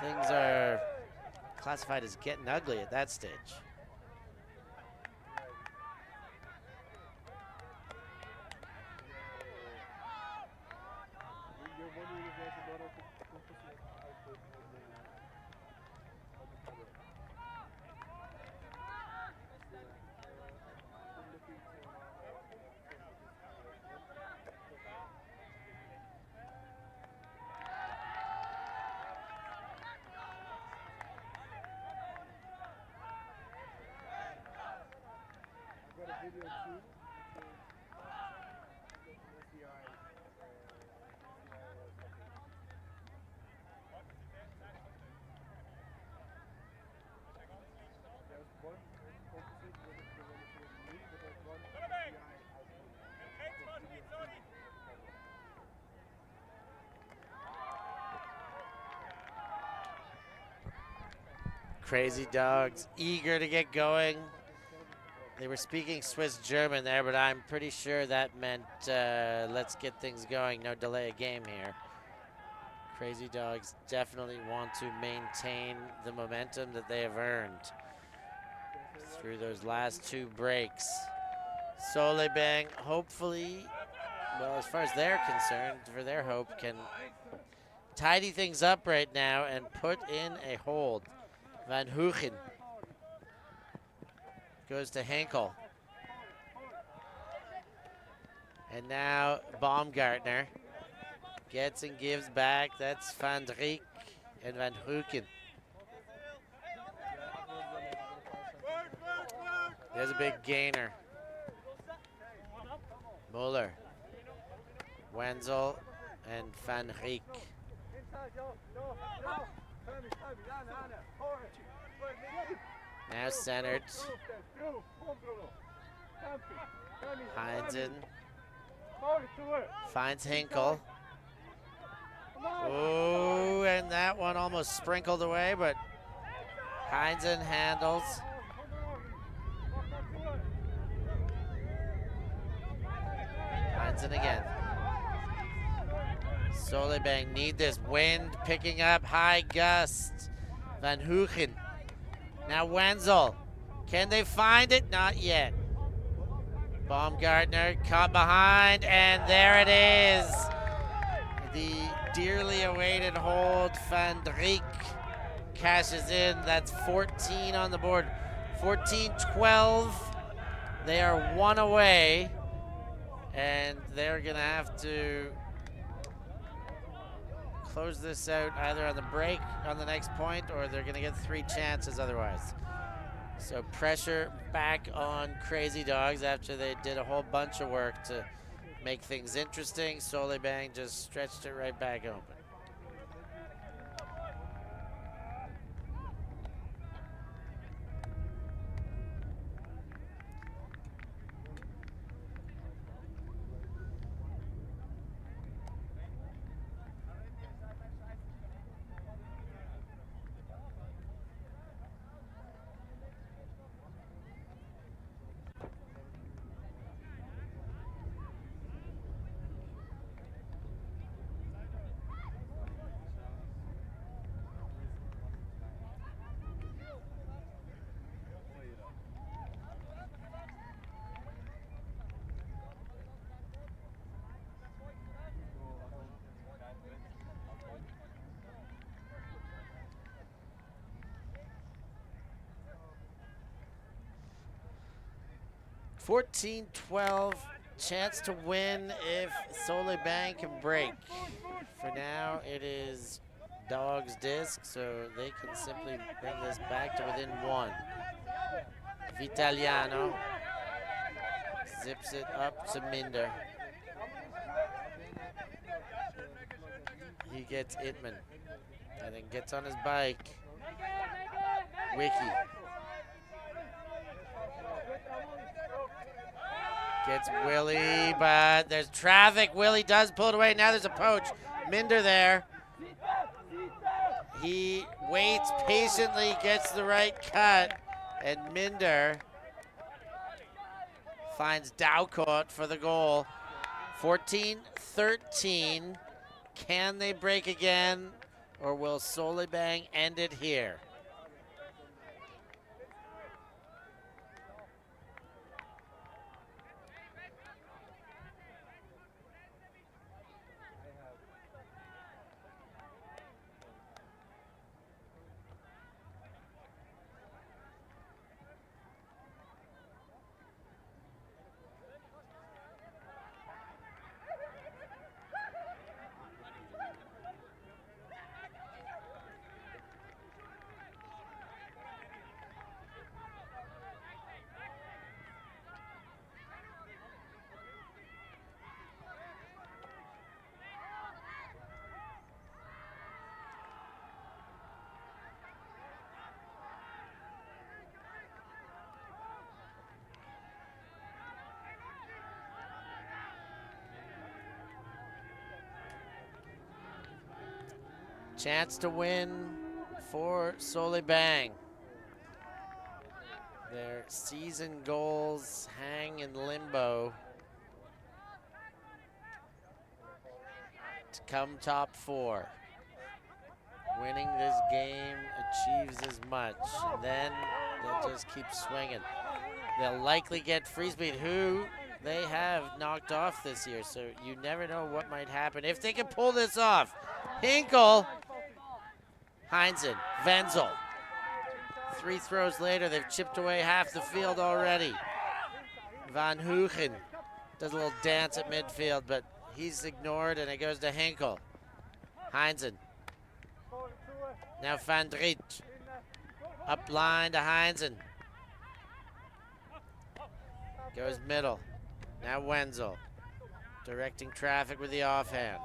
things are classified as getting ugly at that stage. Crazy Dogs eager to get going. They were speaking Swiss German there, but I'm pretty sure that meant let's get things going, no delay a game here. Crazy Dogs definitely want to maintain the momentum that they have earned through those last 2 breaks. Solebang, hopefully, well, as far as they're concerned, for their hope, can tidy things up right now and put in a hold. Van Huchen goes to Henkel. And now Baumgartner gets and gives back. That's Van Dijk and Van Huchen. There's a big gainer. Muller, Wenzel, and Van Dijk. Now centered. Heinzen finds Henkel. Oh, and that one almost sprinkled away, but Heinzen handles. Heinzen again. Solebang need this wind picking up, high gust. Van Huchen. Now Wenzel. Can they find it? Not yet. Baumgartner caught behind, and there it is. The dearly awaited hold. Van Dijk cashes in. That's 14 on the board. 14-12. They are 1 away, and they're going to have to close this out either on the break on the next point, or they're going to get 3 chances otherwise. So pressure back on Crazy Dogs after they did a whole bunch of work to make things interesting. Solebang just stretched it right back open. 14-12. Chance to win if Solebang can break. For now, it is Dog's disc, so they can simply bring this back to within 1. Vitaliano zips it up to Minder. He gets Itman and then gets on his bike. Wiki. Gets Willie, but there's traffic. Willie does pull it away. Now there's a poach. Minder there. He waits patiently, gets the right cut, and Minder finds Daucourt for the goal. 14-13. Can they break again, or will Solebang end it here? Chance to win for Solebang. Their season goals hang in limbo to come top 4. Winning this game achieves as much, and then they'll just keep swinging. They'll likely get Free Speed, who they have knocked off this year, so you never know what might happen if they can pull this off. Hinkle, Heinzen, Wenzel. 3 throws later, they've chipped away half the field already. Van Hoogen does a little dance at midfield, but he's ignored, and it goes to Hinkle. Heinzen. Now Van Driet. Up line to Heinzen. Goes middle. Now Wenzel. Directing traffic with the offhand.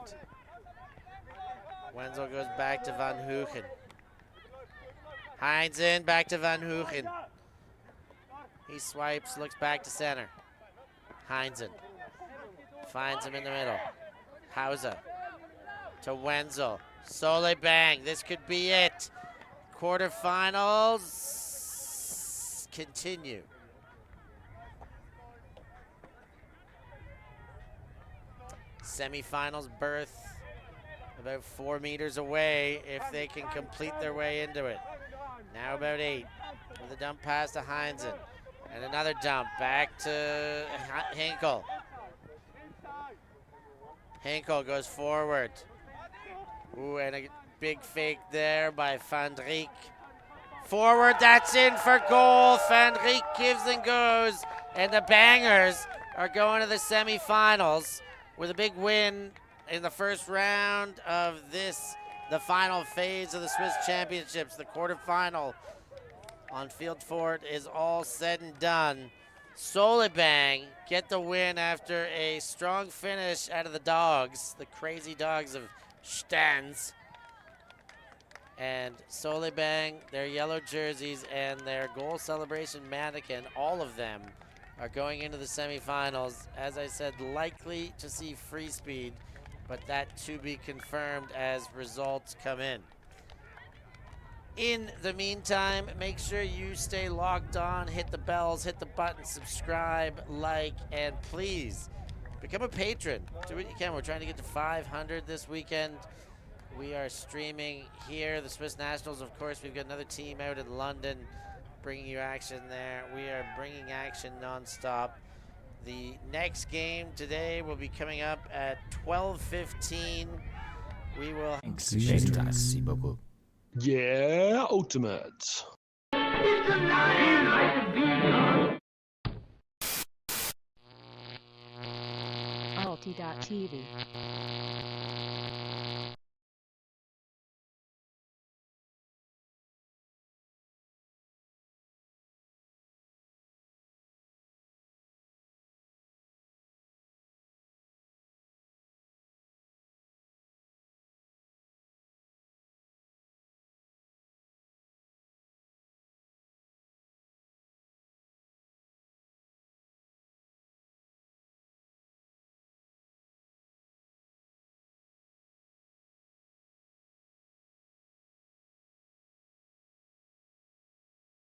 Wenzel goes back to Van Hoogen. Heinzen back to Van Hoogen. He swipes, looks back to center. Heinzen finds him in the middle. Hauser to Wenzel. Solebang, this could be it. Quarterfinals continue. Semifinals berth about 4 meters away if they can complete their way into it. Now about 8 with a dump pass to Heinzen. And another dump back to Hinkle. Hinkle goes forward. Ooh, and a big fake there by Van Driek. Forward, that's in for goal. Van Driek gives and goes. And the Bangers are going to the semifinals with a big win in the first round of this, the final phase of the Swiss Championships. The quarterfinal on Field Fort is all said and done. Solebang get the win after a strong finish out of the Dogs, the crazy Dogs of Stans. And Solebang, their yellow jerseys and their goal celebration mannequin, all of them are going into the semifinals. As I said, likely to see Free Speed, but that to be confirmed as results come in. In the meantime, make sure you stay locked on, hit the bells, hit the button, subscribe, like, and please become a patron. Do what you can. We're trying to get to 500 this weekend. We are streaming here, the Swiss Nationals. Of course, we've got another team out in London bringing you action there. We are bringing action nonstop. The next game today will be coming up at 12:15. We will... Merci beaucoup. Yeah, ultimate. ulti.TV.